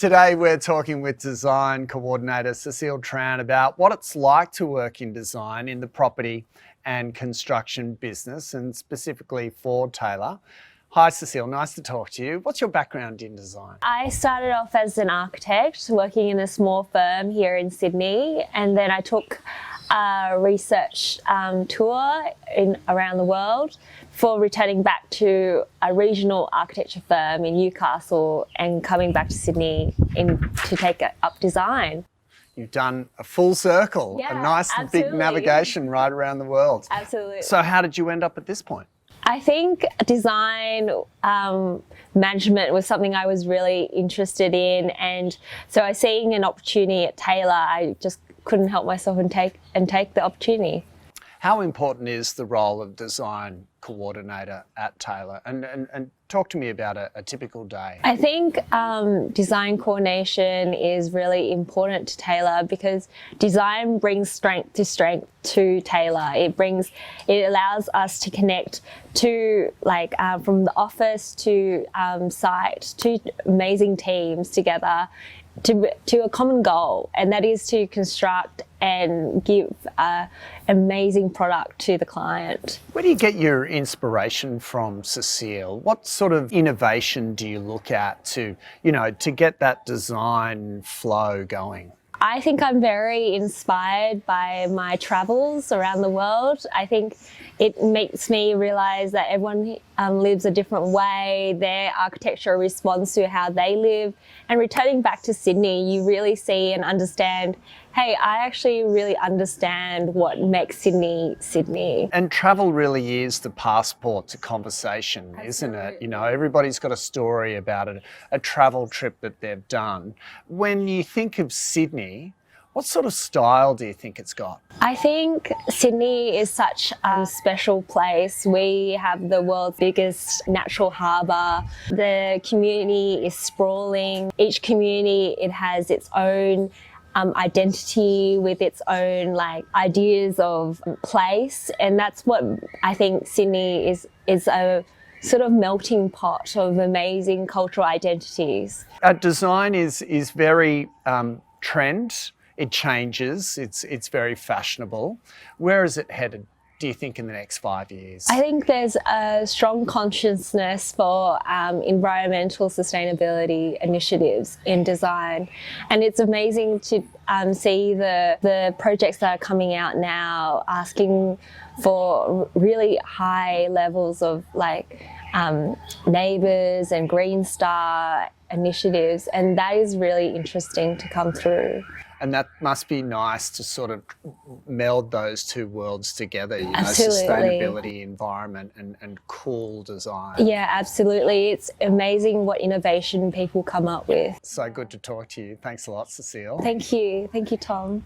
Today we're talking with design coordinator Cecile Tran about what it's like to work in design in the property and construction business, and specifically for Taylor. Hi Cecile, nice to talk to you. What's your background in design? I started off as an architect working in a small firm here in Sydney, and then I took a research tour around the world before returning back to a regional architecture firm in Newcastle and coming back to Sydney to take up design. You've done a full circle, Yeah, a nice absolutely. big navigation right around the world. Absolutely. So how did you end up at this point? I think design management was something I was really interested in, and so I seeing an opportunity at Taylor, I just couldn't help myself and take the opportunity. How important is the role of design coordinator at Taylor? And talk to me about a typical day. I think design coordination is really important to Taylor because design brings strength to Taylor. It allows us to connect to from the office to site to amazing teams together to a common goal, and that is to construct and give an amazing product to the client. Where do you get your inspiration from, Cecile? What sort of innovation do you look at to get that design flow going? I think I'm very inspired by my travels around the world. I think it makes me realise that everyone lives a different way. Their architecture responds to how they live. And returning back to Sydney, you really see and understand, hey, I actually really understand what makes Sydney, Sydney. And travel really is the passport to conversation, isn't it? You know, everybody's got a story about a travel trip that they've done. When you think of Sydney, what sort of style do you think it's got? I think Sydney is such a special place. We have the world's biggest natural harbour. The community is sprawling. Each community, it has its own identity with its own ideas of place, and that's what I think Sydney is a sort of melting pot of amazing cultural identities. Design is very trend. It changes. It's very fashionable. Where is it headed, do you think, in the next 5 years? I think there's a strong consciousness for environmental sustainability initiatives in design, and it's amazing to see the projects that are coming out now asking for really high levels of neighbours and Green Star initiatives, and that is really interesting to come through. And that must be nice to sort of meld those two worlds together, Absolutely. Sustainability, environment and cool design. Yeah, absolutely. It's amazing what innovation people come up with. So good to talk to you. Thanks a lot, Cecile. Thank you. Thank you, Tom.